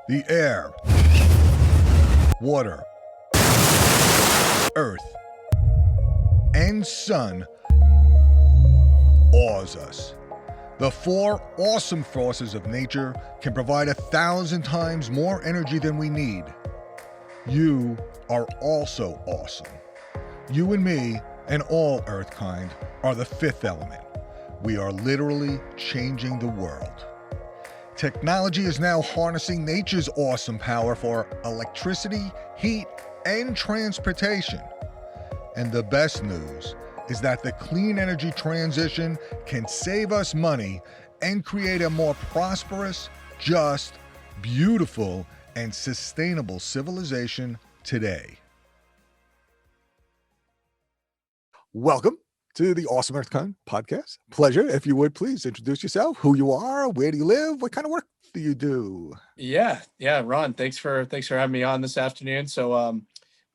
The air, water, earth, and sun awes us. The four awesome forces of nature can provide 1,000 times more energy than we need. You are also awesome. You and me and all Earthkind are the fifth element. We are literally changing the world. Technology is now harnessing nature's awesome power for electricity, heat, and transportation. And the best news is that the clean energy transition can save us money and create a more prosperous, just, beautiful, and sustainable civilization today. Welcome to the Awesome Earthkind podcast. Pleasure. If you would please introduce yourself, who you are, where do you live, what kind of work do you do? Yeah, Ron, thanks for having me on this afternoon. So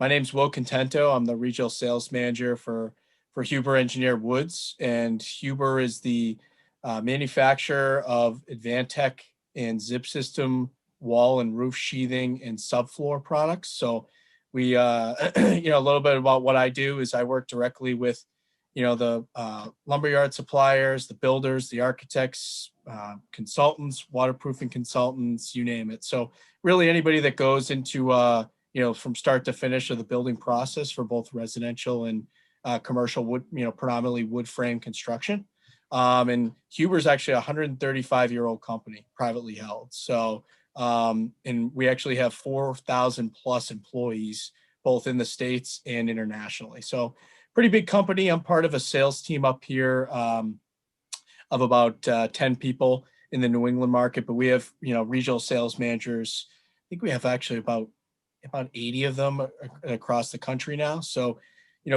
my name's Will Contento. I'm the regional sales manager for Huber Engineered Woods, and Huber is the manufacturer of Advantech and zip system wall and roof sheathing and subfloor products. So we a little bit about what I do is I work directly with the lumberyard suppliers, the builders, the architects, consultants, waterproofing consultants, you name it. So really anybody that goes into from start to finish of the building process for both residential and commercial wood, predominantly wood frame construction. And Huber's actually a 135-year-old company, privately held. So and we actually have 4,000 plus employees, both in the States and internationally. So pretty big company. I'm part of a sales team up here of about 10 people in the New England market, but we have, regional sales managers. I think we have actually about 80 of them across the country now. So,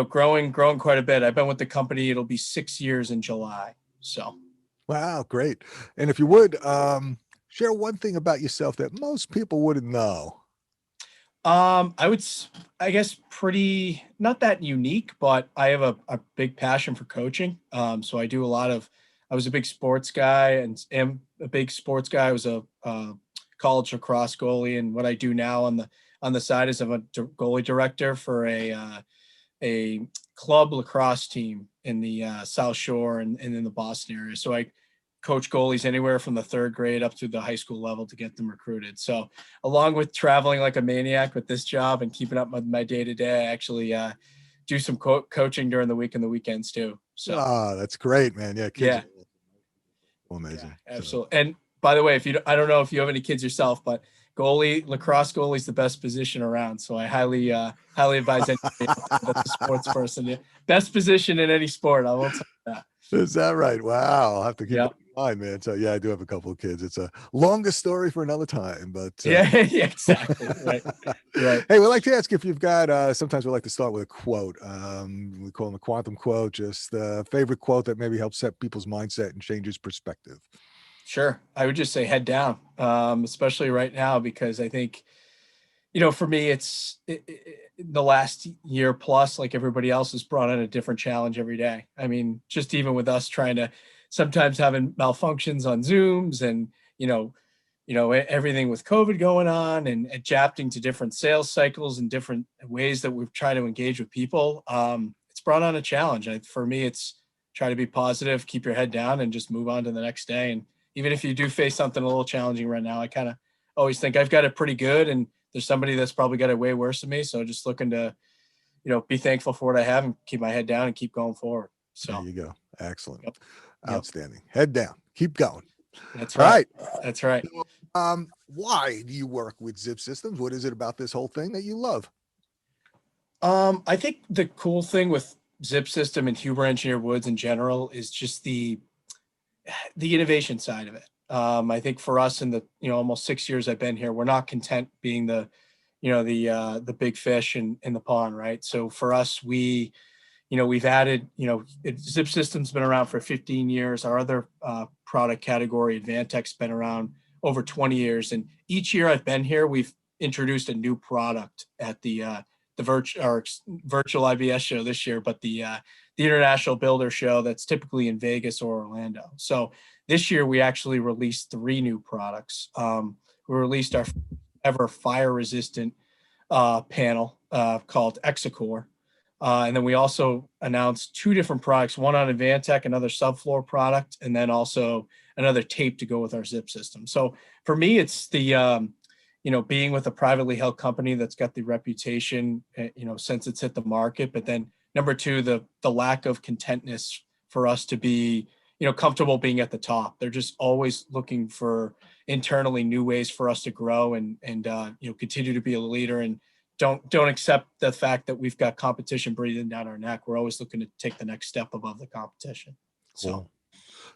growing quite a bit. I've been with the company. It'll be 6 years in July. So. Wow, great. And if you would share one thing about yourself that most people wouldn't know. I guess pretty, not that unique, but I have a big passion for coaching. So I do I was a big sports guy and am a big sports guy. I was a college lacrosse goalie. And what I do now on the side is I'm a goalie director for a club lacrosse team in the South Shore and in the Boston area. So I coach goalies anywhere from the third grade up to the high school level to get them recruited. So along with traveling like a maniac with this job and keeping up with my day-to-day, I actually do some coaching during the week and the weekends too. So that's great, man. Yeah. Yeah. Amazing. Yeah, absolutely. So. And by the way, I don't know if you have any kids yourself, but lacrosse goalie is the best position around. So I highly advise anybody that's a sports person. Best position in any sport. I will tell you that. Is that right? Wow. I'll have to keep that in mind, man. So yeah, I do have a couple of kids. It's a longer story for another time, but yeah, exactly. Right. Hey, we'd like to ask if you've got, sometimes we like to start with a quote. We call them a quantum quote, just a favorite quote that maybe helps set people's mindset and changes perspective. Sure. I would just say head down, especially right now, because I think, for me, it's the last year plus, like everybody else, has brought in a different challenge every day. I mean, just even with us trying to sometimes having malfunctions on Zooms and, everything with COVID going on and adapting to different sales cycles and different ways that we've tried to engage with people. It's brought on a challenge. For me, it's try to be positive, keep your head down and just move on to the next day. And even if you do face something a little challenging right now, I kind of always think I've got it pretty good and there's somebody that's probably got it way worse than me. So just looking to, be thankful for what I have and keep my head down and keep going forward. So there you go. Excellent. Yep. Outstanding. Head down, keep going. That's right. That's right. Why do you work with zip systems? What is it about this whole thing that you love? I think the cool thing with zip system and Huber Engineered Woods in general is just the innovation side of it. I think for us in the, almost 6 years I've been here, we're not content being the big fish in the pond, right? So for us, we've added, zip system's been around for 15 years. Our other product category, Advantech's been around over 20 years. And each year I've been here, we've introduced a new product at the virtual IBS show this year, but the International Builder Show that's typically in Vegas or Orlando. So this year we actually released 3 new products. We released our ever fire resistant panel called Exacore. And then we also announced 2 different products, one on Advantech, another subfloor product, and then also another tape to go with our zip system. So for me, it's the, being with a privately held company that's got the reputation, since it's hit the market. But then number 2, the lack of contentness for us to be, comfortable being at the top. They're just always looking for internally new ways for us to grow and continue to be a leader, and don't accept the fact that we've got competition breathing down our neck. We're always looking to take the next step above the competition. Cool.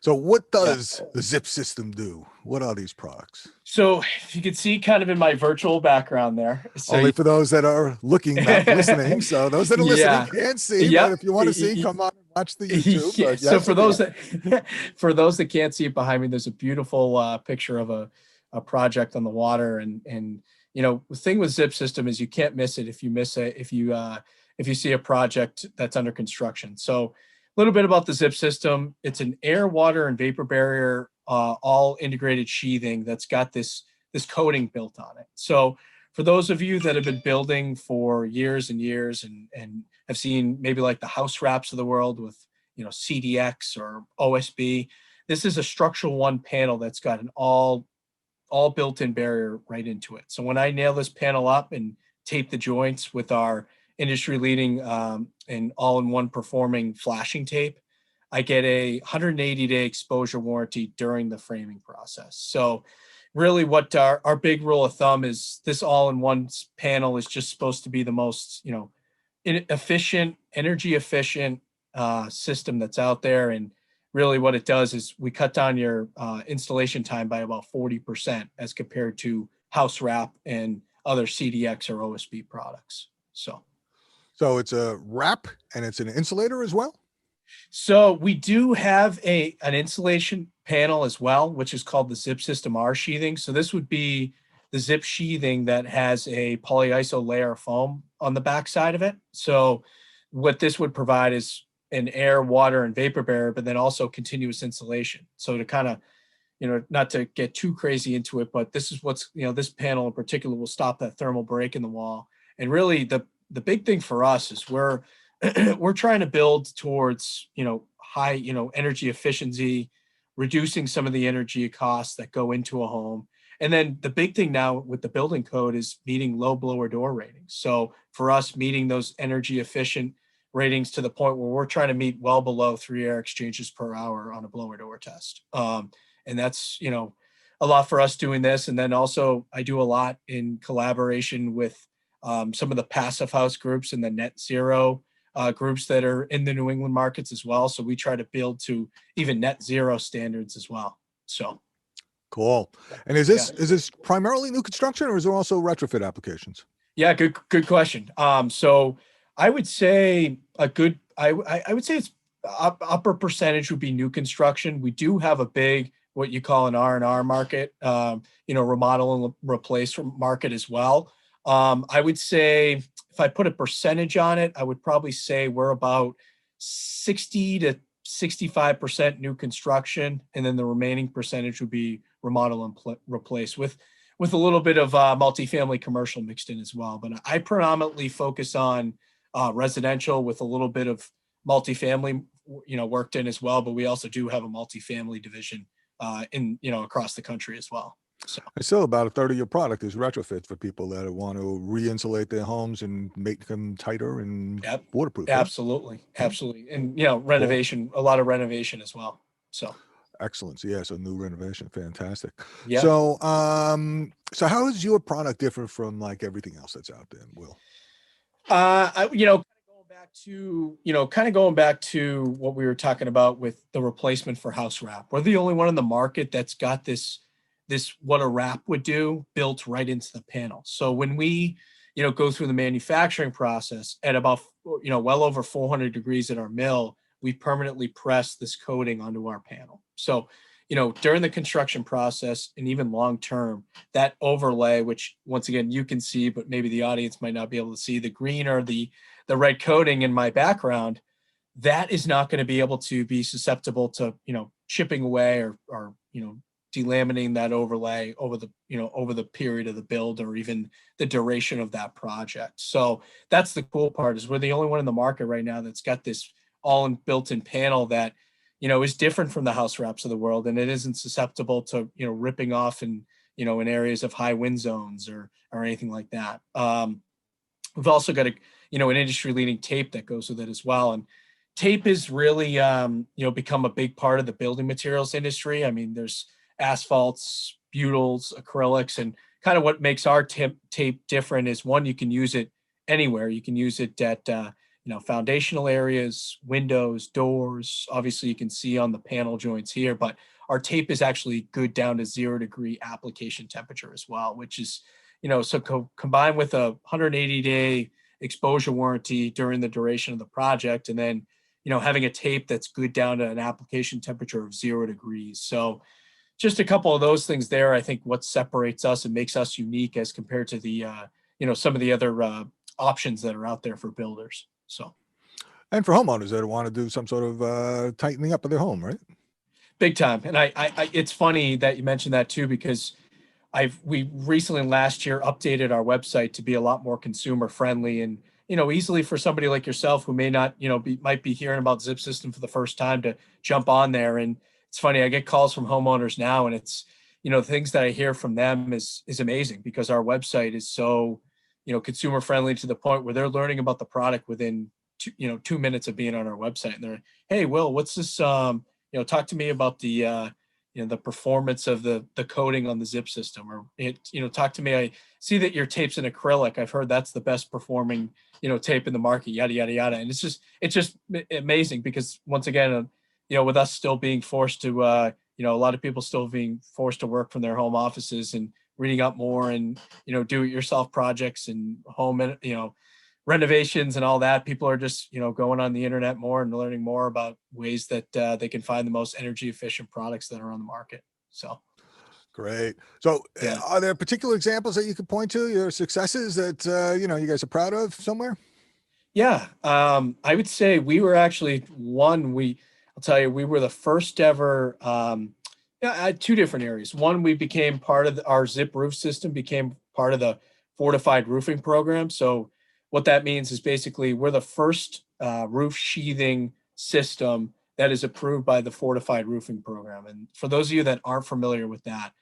So what does the zip system do? What are these products? So if you can see kind of in my virtual background there. So Only for those that are looking, not listening. So those that are listening can't see, but if you want to see, come on and watch the YouTube. Yeah. So for those that can't see it behind me, there's a beautiful picture of a project on the water, and the thing with zip system is you can't miss it if you see a project that's under construction. So a little bit about the zip system. It's an air, water, and vapor barrier, all integrated sheathing that's got this coating built on it. So for those of you that have been building for years and years and have seen maybe like the house wraps of the world with CDX or OSB, this is a structural one panel that's got an all built-in barrier right into it. So when I nail this panel up and tape the joints with our industry-leading and all-in-one performing flashing tape, I get a 180-day exposure warranty during the framing process. So really what our big rule of thumb is, this all-in-one panel is just supposed to be the most efficient, energy efficient system that's out there. And really what it does is we cut down your installation time by about 40% as compared to house wrap and other CDX or OSB products. So it's a wrap and it's an insulator as well? So we do have an insulation panel as well, which is called the Zip System R sheathing. So this would be the zip sheathing that has a polyiso layer of foam on the back side of it. So what this would provide is an air, water, and vapor barrier, but then also continuous insulation. So to kind of, not to get too crazy into it, but this is what's, this panel in particular will stop that thermal break in the wall. And really the big thing for us is we're trying to build towards, high, energy efficiency, reducing some of the energy costs that go into a home. And then the big thing now with the building code is meeting low blower door ratings. So for us, meeting those energy efficient ratings to the point where we're trying to meet well below 3 air exchanges per hour on a blower door test. And that's, a lot for us doing this. And then also I do a lot in collaboration with some of the passive house groups and the net zero groups that are in the New England markets as well. So we try to build to even net zero standards as well. So cool. And is this primarily new construction, or is there also retrofit applications? Yeah, good question. So I would say I would say it's upper percentage would be new construction. We do have a big, what you call an R&R market, remodel and replace market as well. I would say if I put a percentage on it, I would probably say we're about 60 to 65% new construction, and then the remaining percentage would be remodel and replace with a little bit of multifamily commercial mixed in as well. But I predominantly focus on residential with a little bit of multifamily, worked in as well. But we also do have a multifamily division across the country as well. So still about a third of your product is retrofit for people that want to re-insulate their homes and make them tighter and waterproof. Absolutely. Absolutely. And, renovation, a lot of renovation as well. So excellent. So, so new renovation. Fantastic. Yeah. So, so how is your product different from like everything else that's out there, Will? Going back to what we were talking about with the replacement for house wrap. We're the only one in the market that's got this what a wrap would do built right into the panel. So when we, go through the manufacturing process at about, well over 400 degrees at our mill, we permanently press this coating onto our panel. So, during the construction process and even long term, that overlay, which once again you can see, but maybe the audience might not be able to see, the green or the red coating in my background, that is not going to be able to be susceptible to, chipping away or delaminating that overlay over the, over the period of the build or even the duration of that project. So that's the cool part, is we're the only one in the market right now that's got this all built-in panel that, is different from the house wraps of the world, and it isn't susceptible to, ripping off in areas of high wind zones or anything like that. We've also got an industry-leading tape that goes with it as well. And tape is really, become a big part of the building materials industry. I mean, there's asphalts, butyls, acrylics, and kind of what makes our tape different is, one, you can use it anywhere. You can use it at, foundational areas, windows, doors. Obviously, you can see on the panel joints here, but our tape is actually good down to 0-degree application temperature as well, which is, so combined with a 180-day exposure warranty during the duration of the project, and then, having a tape that's good down to an application temperature of 0 degrees. So just a couple of those things there, I think what separates us and makes us unique as compared to the, some of the other options that are out there for builders. So. And for homeowners that want to do some sort of tightening up of their home, right? Big time. And I it's funny that you mentioned that too, because we recently last year updated our website to be a lot more consumer friendly and, easily for somebody like yourself who may not, might be hearing about Zip System for the first time to jump on there. And it's funny, I get calls from homeowners now, and it's, things that I hear from them is amazing, because our website is so, consumer friendly to the point where they're learning about the product within 2 minutes of being on our website. And they're like, hey, Will, what's this, talk to me about the, the performance of the coating on the Zip System, or talk to me. I see that your tape's in acrylic. I've heard that's the best performing, tape in the market, yada, yada, yada. And it's just amazing, because once again, with us still being forced to, a lot of people still being forced to work from their home offices and reading up more and, do it yourself projects and home, renovations and all that. People are just, going on the internet more and learning more about ways that they can find the most energy efficient products that are on the market. So. Great. So Yeah. are there particular examples that you could point to, your successes that, you guys are proud of somewhere? Yeah. I would say we were actually I'll tell you, we were the first ever, two different areas. One, we became part of our Zip roof system became part of the fortified roofing program. So what that means is basically we're the first roof sheathing system that is approved by the fortified roofing program. And for those of you that aren't familiar with that,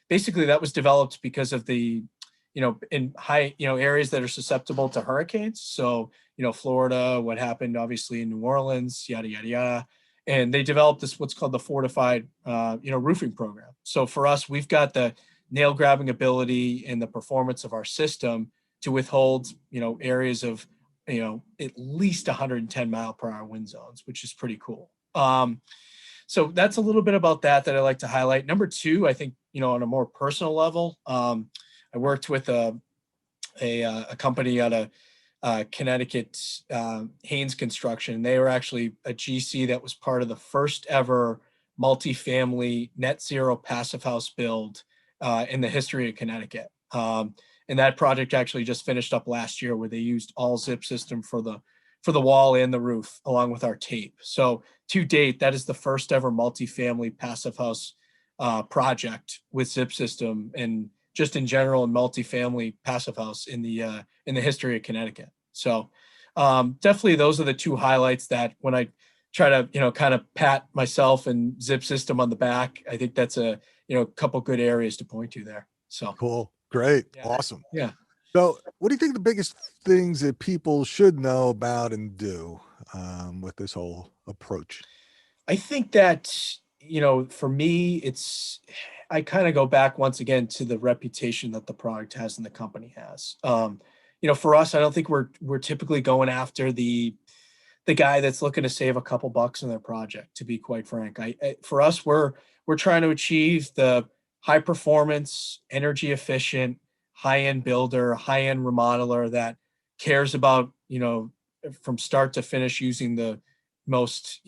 basically that was developed because of the, in high, areas that are susceptible to hurricanes. So, Florida, what happened obviously in New Orleans, yada, yada, yada. And they developed this, what's called the fortified, roofing program. So for us, we've got the nail grabbing ability and the performance of our system to withhold, areas of, at least 110-mile-per-hour wind zones, which is pretty cool. So that's a little bit about that I like to highlight. Number two, I think, on a more personal level, I worked with a company out of Connecticut, Haynes Construction. They were actually a GC that was part of the first ever multifamily net zero passive house build in the history of Connecticut. And that project actually just finished up last year, where they used all Zip System for the wall and the roof, along with our tape. So to date, that is the first ever multifamily passive house project with Zip System, and just in general in multifamily passive house in the history of Connecticut. So definitely those are the two highlights that when I try to, kind of pat myself and Zip System on the back, I think that's a, couple good areas to point to there. So Cool. Great. Yeah. Awesome. Yeah. So what do you think the biggest things that people should know about and do with this whole approach? I think that, for me, I kind of go back once again to the reputation that the product has and the company has. For us, I don't think we're typically going after the guy that's looking to save a couple bucks on their project, to be quite frank. For us, we're trying to achieve the high performance, energy efficient, high end builder, high end remodeler that cares about, from start to finish using the most,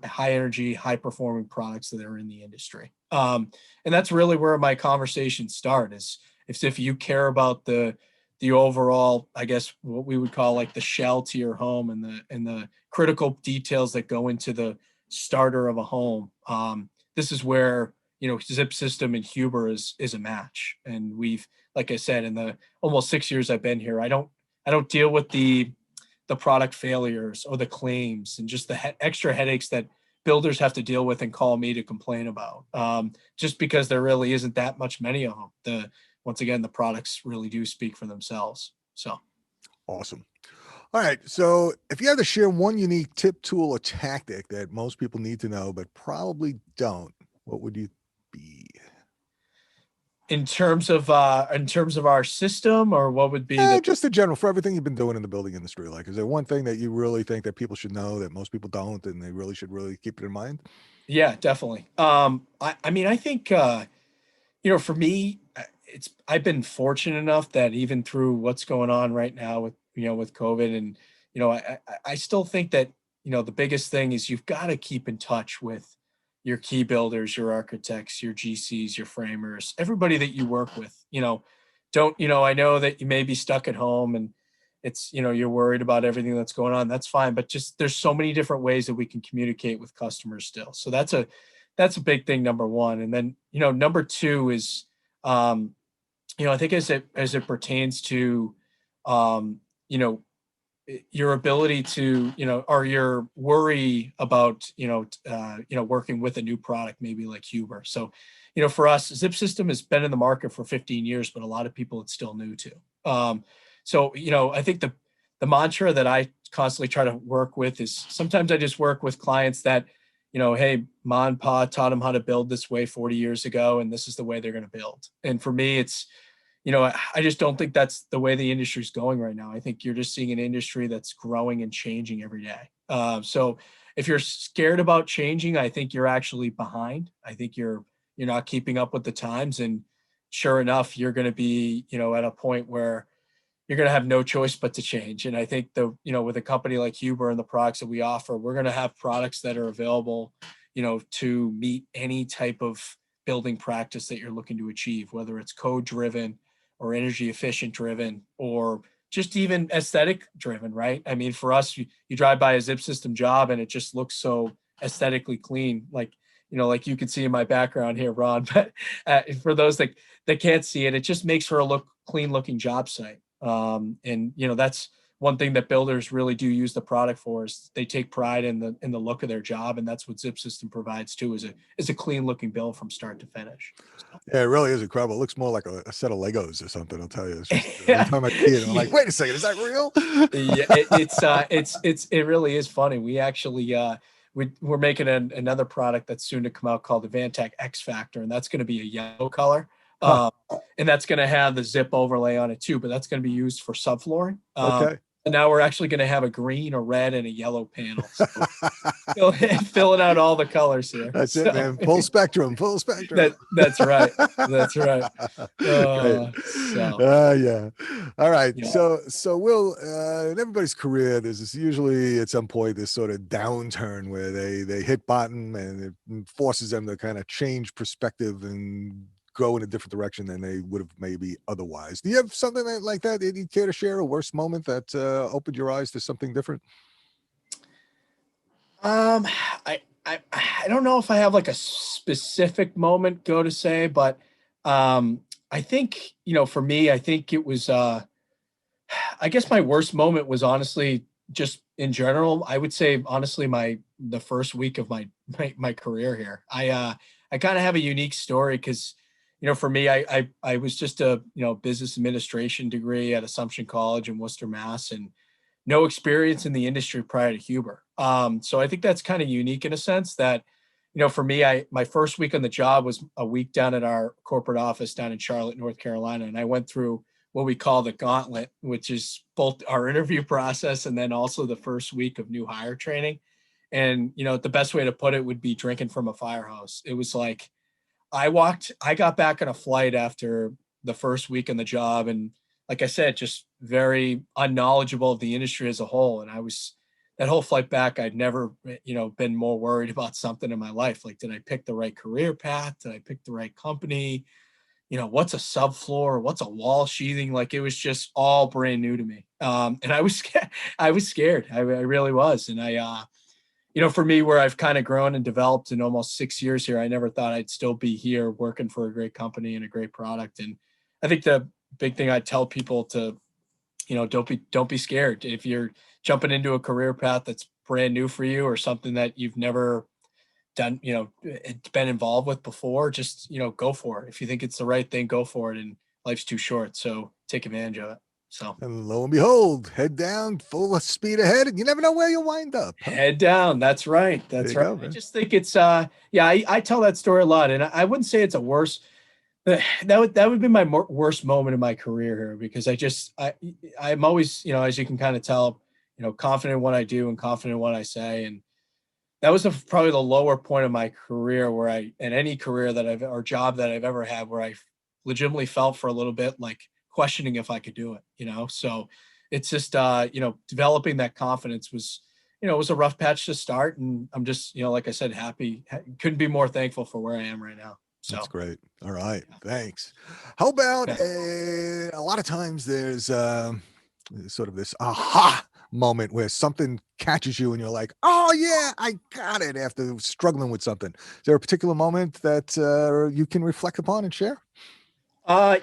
high energy, high performing products that are in the industry. And that's really where my conversations start, is if you care about the overall, I guess what we would call like the shell to your home and the critical details that go into the starter of a home. This is where, Zip System and Huber is a match. And we've, like I said, in the almost 6 years I've been here, I don't deal with the product failures or the claims and just the extra headaches that builders have to deal with and call me to complain about. Just because there really isn't that much many of them. Once again, the products really do speak for themselves. So awesome. All right. So if you had to share one unique tip, tool, or tactic that most people need to know, but probably don't, what would you be? in terms of our system, or what would be Just in general, for everything you've been doing in the building industry, like, is there one thing that you really think that people should know that most people don't, and they really should keep it in mind? Yeah, definitely. I mean, I think, for me, I've been fortunate enough that even through what's going on right now with COVID, and, I still think that, the biggest thing is you've got to keep in touch with your key builders, your architects, your GCs, your framers, everybody that you work with. I know that you may be stuck at home and it's, you're worried about everything that's going on. That's fine. But just, there's so many different ways that we can communicate with customers still. So that's a big thing, number one. And then, number two is, I think as it pertains to, your ability to, or your worry about, working with a new product, maybe like Huber. So, for us, Zip System has been in the market for 15 years, but a lot of people it's still new to. So, I think the mantra that I constantly try to work with is sometimes I just work with clients that, hey, Ma and Pa taught them how to build this way 40 years ago, and this is the way they're going to build. And for me, it's, I just don't think that's the way the industry is going right now. I think you're just seeing an industry that's growing and changing every day. So if you're scared about changing, I think you're actually behind. I think you're not keeping up with the times. And sure enough, you're going to be, at a point where you're going to have no choice but to change. And I think with a company like Huber and the products that we offer, we're going to have products that are available, to meet any type of building practice that you're looking to achieve, whether it's code driven or energy efficient driven, or just even aesthetic driven, right? I mean, for us, you drive by a Zip System job and it just looks so aesthetically clean, like you can see in my background here, Ron. But for those that can't see it, it just makes for a clean looking job site. And that's one thing that builders really do use the product for, is they take pride in the look of their job, and that's what Zip System provides too, is a clean looking build from start to finish. So. Yeah, it really is incredible. It looks more like a set of Legos or something. I'll tell you. It's just, every time I see it, I'm like, wait a second, is that real? Yeah, it really is funny. We actually we're making another product that's soon to come out called the Vantech X Factor, and that's going to be a yellow color. And that's going to have the zip overlay on it too, but that's going to be used for subflooring. Okay. And now we're actually going to have a green, a red, and a yellow panel. So filling out all the colors here. That's it, man. Full spectrum. That's right. That's right. Yeah. All right. Yeah. So Will, in everybody's career, there's usually at some point this sort of downturn where they hit bottom and it forces them to kind of change perspective and go in a different direction than they would have maybe otherwise. Do you have something like that you care to share? A worst moment that opened your eyes to something different? I don't know if I have like a specific moment to say, but I think, for me, I think it was I guess my worst moment was honestly just in general. I would say honestly the first week of my career here. I kind of have a unique story because for me, I was just a, business administration degree at Assumption College in Worcester, Mass, and no experience in the industry prior to Huber. So I think that's kind of unique in a sense that, for me, my first week on the job was a week down at our corporate office down in Charlotte, North Carolina. And I went through what we call the gauntlet, which is both our interview process and then also the first week of new hire training. And, the best way to put it would be drinking from a fire hose. It was like, I got back on a flight after the first week on the job. And like I said, just very unknowledgeable of the industry as a whole. And that whole flight back, I'd never, been more worried about something in my life. Like, did I pick the right career path? Did I pick the right company? What's a subfloor? What's a wall sheathing? Like, it was just all brand new to me. And I was scared. I was scared. I really was. And for me, where I've kind of grown and developed in almost 6 years here, I never thought I'd still be here working for a great company and a great product. And I think the big thing I tell people to, don't be scared. If you're jumping into a career path that's brand new for you or something that you've never done, been involved with before, just, go for it. If you think it's the right thing, go for it. And life's too short, so take advantage of it. So, and lo and behold, head down, full speed ahead, and you never know where you'll wind up. Huh? Head down. That's right. That's right. Go, I just think it's, I tell that story a lot, and I wouldn't say it's a worse. That would be my worst moment in my career here, because I'm always, as you can kind of tell, confident in what I do and confident in what I say. And that was probably the lower point of my career in any career or job that I've ever had, where I legitimately felt for a little bit like questioning if I could do it, so it's just, developing that confidence was, it was a rough patch to start. And I'm just, like I said, happy, couldn't be more thankful for where I am right now. So that's great. All right. Thanks. How about a lot of times there's sort of this aha moment where something catches you and you're like, oh yeah, I got it, after struggling with something. Is there a particular moment that you can reflect upon and share?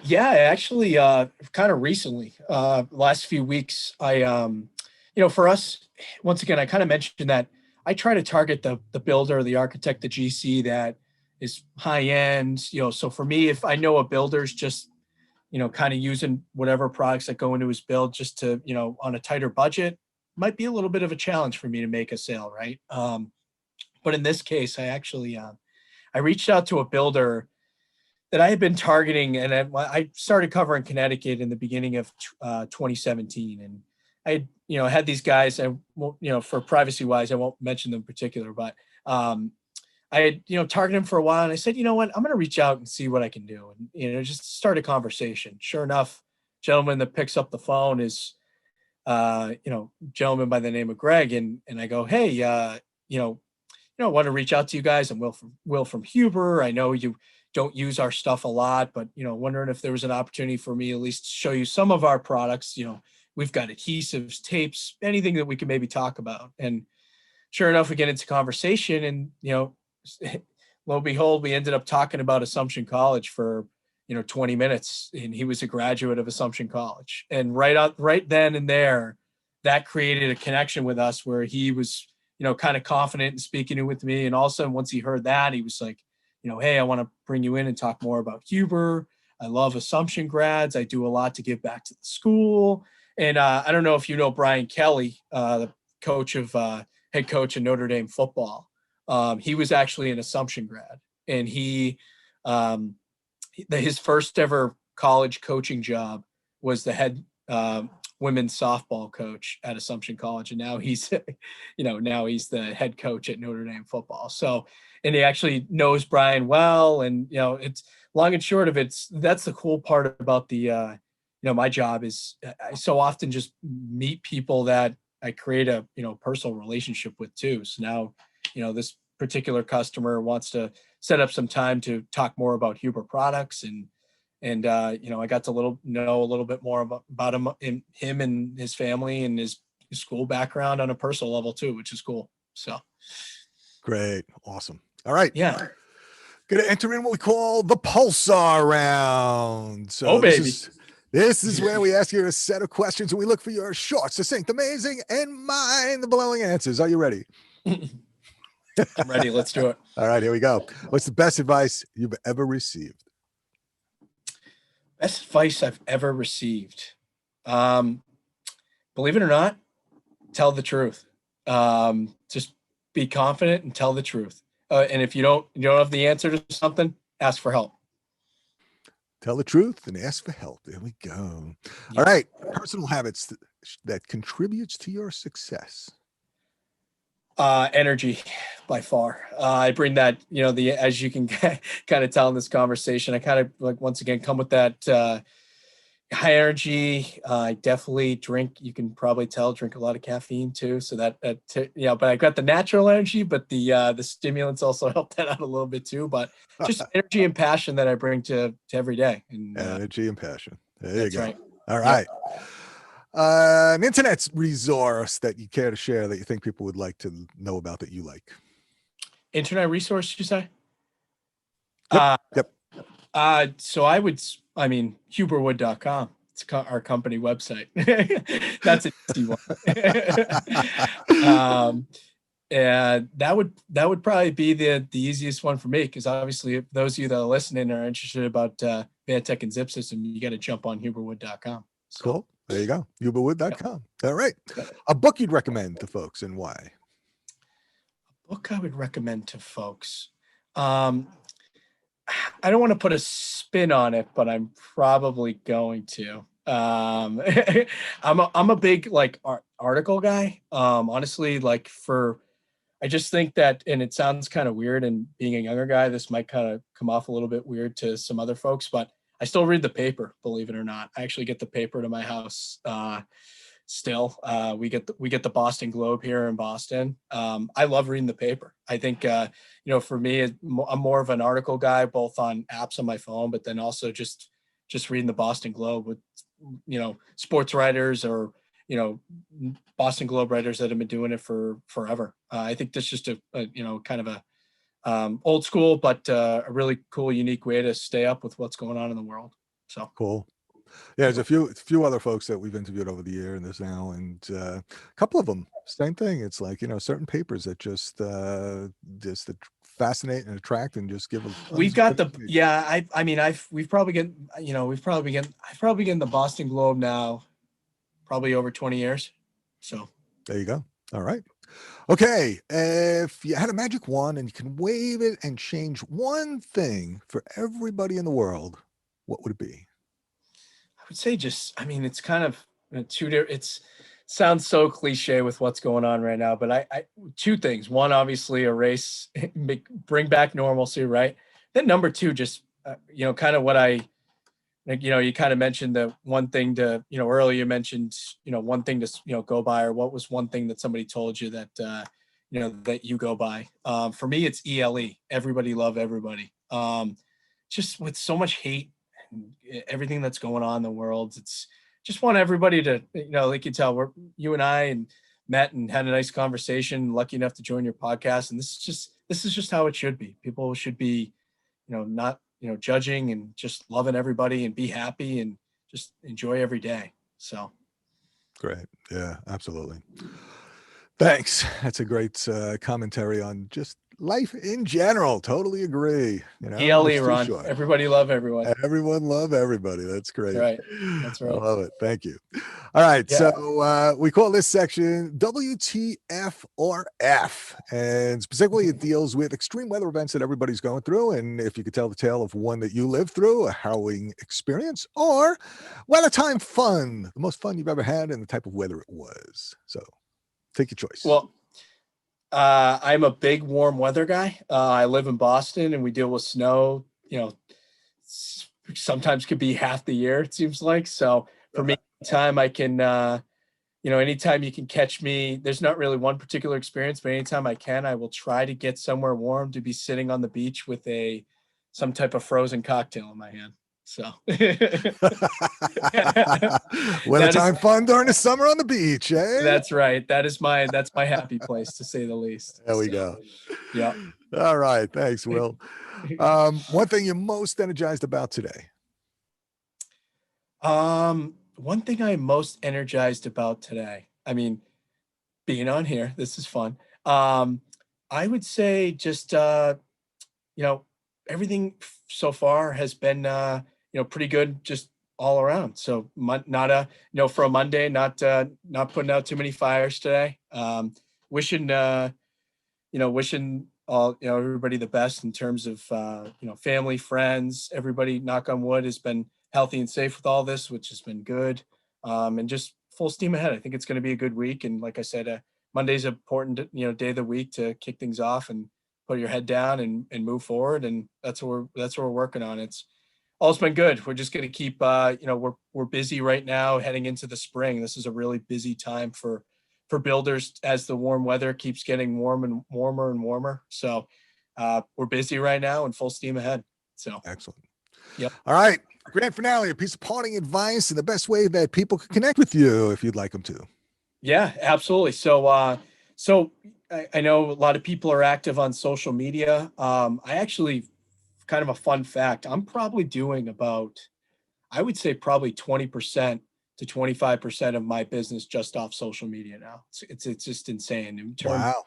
Yeah, actually, kind of recently, last few weeks, for us, once again, I kind of mentioned that I try to target the builder, the architect, the GC that is high end, so for me, if I know a builder's just, kind of using whatever products that go into his build just to, on a tighter budget, might be a little bit of a challenge for me to make a sale. Right. But in this case, I actually, I reached out to a builder that I had been targeting, and I started covering Connecticut in the beginning of 2017. And I, had these guys, and for privacy wise, I won't mention them in particular, but I had, targeted him for a while, and I said, you know what, I'm going to reach out and see what I can do. And, just start a conversation. Sure enough, gentleman that picks up the phone is, gentleman by the name of Greg. And I go, hey, I want to reach out to you guys. I'm Will from Huber. I know you don't use our stuff a lot, but, wondering if there was an opportunity for me at least to show you some of our products. We've got adhesives, tapes, anything that we can maybe talk about. And sure enough, we get into conversation, and, lo and behold, we ended up talking about Assumption College for, 20 minutes, and he was a graduate of Assumption College. And right then and there, that created a connection with us where he was, kind of confident in speaking with me. And all of a sudden, once he heard that, he was like, hey, I want to bring you in and talk more about Huber. I love Assumption grads. I do a lot to give back to the school. And I don't know if you know Brian Kelly, the head coach of Notre Dame football. He was actually an Assumption grad, and his first ever college coaching job was the head women's softball coach at Assumption College. And now he's, he's the head coach at Notre Dame football. So, and he actually knows Brian well. And, it's long and short of that's the cool part about the, my job is I so often just meet people that I create a, personal relationship with too. So now, this particular customer wants to set up some time to talk more about Huber products. And I got to know a little bit more about him and his family and his school background on a personal level too, which is cool. So. Great. Awesome. All right. Yeah. Going to enter in what we call the Pulsar round. So baby. This is where we ask you a set of questions and we look for your short, succinct, amazing, and mind-blowing answers. Are you ready? I'm ready. Let's do it. All right, here we go. What's the best advice you've ever received? Best advice I've ever received. Believe it or not, tell the truth. Just be confident and tell the truth. And if you don't have the answer to something, ask for help. Tell the truth and ask for help. There we go. Yeah. All right. Personal habits that contributes to your success. Energy by far. I bring that, as you can kind of tell in this conversation, I kind of once again, come with that, high energy. I definitely drink a lot of caffeine too. So but I got the natural energy, but the stimulants also help that out a little bit too, but just energy and passion that I bring to every day. And energy and passion. There you go. Right. All right. An internet resource that you care to share that you think people would like to know about that you like. Internet resource, you say? Yep. Yep. So I mean, huberwood.com. It's our company website. That's an easy one. And that would probably be the easiest one for me, because obviously if those of you that are listening are interested about Vantech and Zip System, you got to jump on huberwood.com. So, Cool. There you go. Huberwood.com. Yep. All right. Yep. A book you'd recommend to folks and why? A book I would recommend to folks. I don't want to put a spin on it, but I'm probably going to. I'm a big like article guy. Honestly, like I just think that, and it sounds kind of weird, and being a younger guy, this might kind of come off a little bit weird to some other folks, but I still read the paper, believe it or not. I actually get the paper to my house. Still, we get the Boston Globe here in Boston. I love reading the paper. I think, for me, I'm more of an article guy, both on apps on my phone, but then also just reading the Boston Globe with, sports writers or, Boston Globe writers that have been doing it for forever. I think that's just a kind of a old school, but a really cool, unique way to stay up with what's going on in the world. So cool. Yeah, there's a few other folks that we've interviewed over the year and this now, and a couple of them, same thing. It's like, certain papers that just fascinate and attract and just give. We've got we've probably getting the Boston Globe now, probably over 20 years. So there you go. All right. Okay. If you had a magic wand and you can wave it and change one thing for everybody in the world, what would it be? I would say it's kind of sounds so cliche with what's going on right now, but I two things. One, obviously erase, bring back normalcy, right? Then number two, just, kind of what you kind of mentioned the one thing to, earlier you mentioned, one thing to, go by, or what was one thing that somebody told you that, that you go by. For me, it's ELE. Everybody love everybody. Just with so much hate, everything that's going on in the world, it's just want everybody to, like you tell, you and I met and had a nice conversation, lucky enough to join your podcast, and this is just how it should be. People should be, not judging, and just loving everybody and be happy and just enjoy every day. So great. Yeah, absolutely. Thanks. That's a great commentary on just life in general. Totally agree. ELE, Ron. Everybody love everyone. Everyone love everybody. That's great. That's right. I love it. Thank you. All right. Yeah. So we call this section WTF or F. And specifically, it deals with extreme weather events that everybody's going through. And if you could tell the tale of one that you lived through, a harrowing experience, or weather time fun, the most fun you've ever had, and the type of weather it was. So take your choice. Well, I'm a big warm weather guy. I live in Boston, and we deal with snow, sometimes could be half the year, it seems like. So for me, anytime I can, anytime you can catch me, there's not really one particular experience, but anytime I can, I will try to get somewhere warm, to be sitting on the beach with some type of frozen cocktail in my hand. So weather time fun during the summer on the beach, eh? That's right. That's my happy place, to say the least. There we go. Yeah. All right. Thanks, Will. One thing you're most energized about today? One thing I'm most energized about today, being on here, this is fun. I would say just, everything so far has been, pretty good, just all around. So not for a Monday, not putting out too many fires today. Wishing all, everybody the best in terms of, family, friends, everybody, knock on wood, has been healthy and safe with all this, which has been good. And just full steam ahead. I think it's going to be a good week. And like I said, Monday's an important, day of the week to kick things off and put your head down and move forward. And that's what we're working on. It's been good. We're just going to keep, we're busy right now heading into the spring. This is a really busy time for builders as the warm weather keeps getting warmer and warmer. So we're busy right now and full steam ahead. So excellent. Yep. All right. Grand finale, a piece of parting advice and the best way that people can connect with you if you'd like them to. Yeah, absolutely. So I know a lot of people are active on social media. I actually, kind of a fun fact, I'm probably doing about, I would say probably 20% to 25% of my business just off social media now. It's just insane in terms. Wow.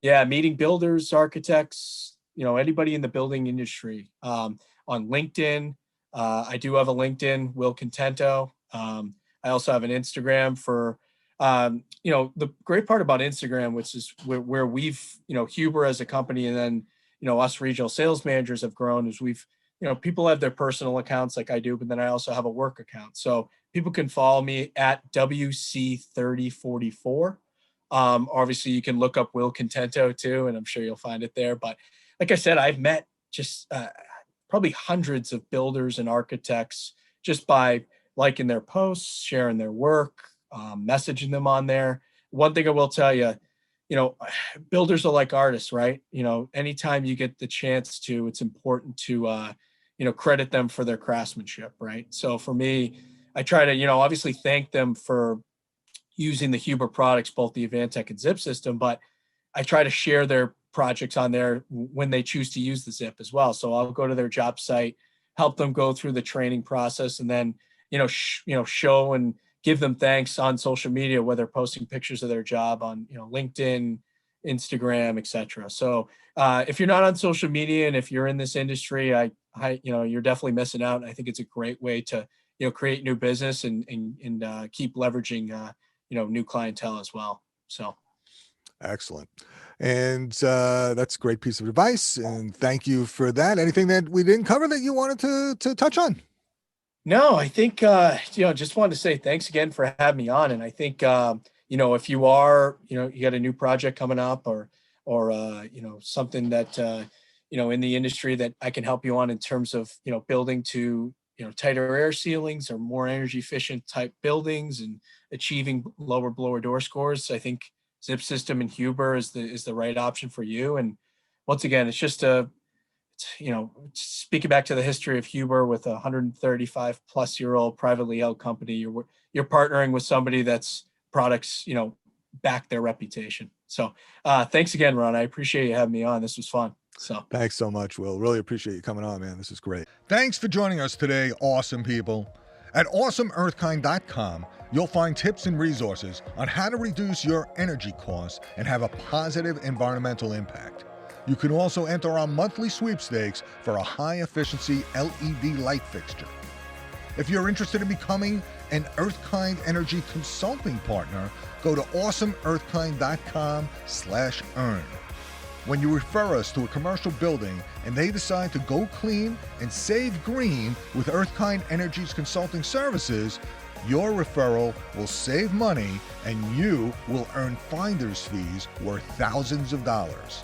Yeah, meeting builders, architects, anybody in the building industry. On LinkedIn, I do have a LinkedIn, Will Contento. I also have an Instagram for, the great part about Instagram, which is where we've, Huber as a company, and then, us regional sales managers have grown, is we've, people have their personal accounts like I do, but then I also have a work account. So people can follow me at WC3044. Obviously you can look up Will Contento too, and I'm sure you'll find it there. But like I said, I've met just probably hundreds of builders and architects just by liking their posts, sharing their work, messaging them on there. One thing I will tell you, builders are like artists, right? Anytime you get the chance to, it's important to, credit them for their craftsmanship, right? So for me, I try to, obviously thank them for using the Huber products, both the Advantech and Zip system, but I try to share their projects on there when they choose to use the Zip as well. So I'll go to their job site, help them go through the training process, and then, show and give them thanks on social media, whether posting pictures of their job on, LinkedIn, Instagram, etc. So if you're not on social media and if you're in this industry, you're definitely missing out. I think it's a great way to, create new business and keep leveraging, new clientele as well. So. Excellent. And that's a great piece of advice. And thank you for that. Anything that we didn't cover that you wanted to touch on? No, I think, just wanted to say thanks again for having me on. And I think, if you are, you got a new project coming up or something that, in the industry that I can help you on in terms of, building to, tighter air ceilings or more energy efficient type buildings and achieving lower blower door scores, I think Zip System and Huber is the right option for you. And once again, it's just speaking back to the history of Huber with a 135 plus year old privately held company, you're partnering with somebody that's products, back their reputation. So thanks again, Ron. I appreciate you having me on. This was fun. So thanks so much, Will. Really appreciate you coming on, man. This is great. Thanks for joining us today, awesome people. At awesomeearthkind.com, you'll find tips and resources on how to reduce your energy costs and have a positive environmental impact. You can also enter our monthly sweepstakes for a high-efficiency LED light fixture. If you're interested in becoming an Earthkind Energy Consulting Partner, go to awesomeearthkind.com/earn. When you refer us to a commercial building and they decide to go clean and save green with Earthkind Energy's consulting services, your referral will save money and you will earn finder's fees worth thousands of dollars.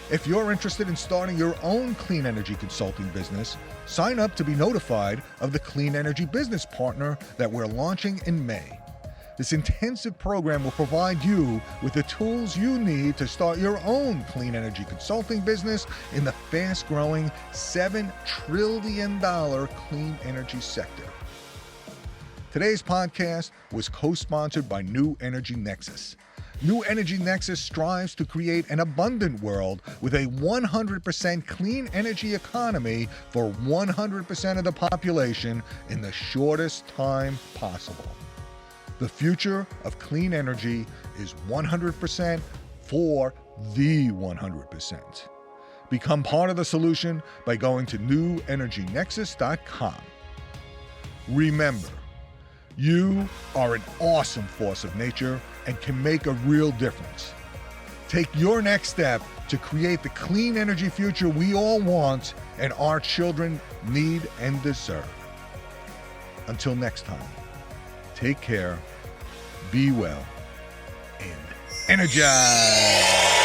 If you're interested in starting your own clean energy consulting business, sign up to be notified of the Clean Energy Business Partner that we're launching in May. This intensive program will provide you with the tools you need to start your own clean energy consulting business in the fast-growing $7 trillion clean energy sector. Today's podcast was co-sponsored by New Energy Nexus. New Energy Nexus strives to create an abundant world with a 100% clean energy economy for 100% of the population in the shortest time possible. The future of clean energy is 100% for the 100%. Become part of the solution by going to newenergynexus.com. Remember, you are an awesome force of nature and can make a real difference. Take your next step to create the clean energy future we all want and our children need and deserve. Until next time, take care, be well, and energize!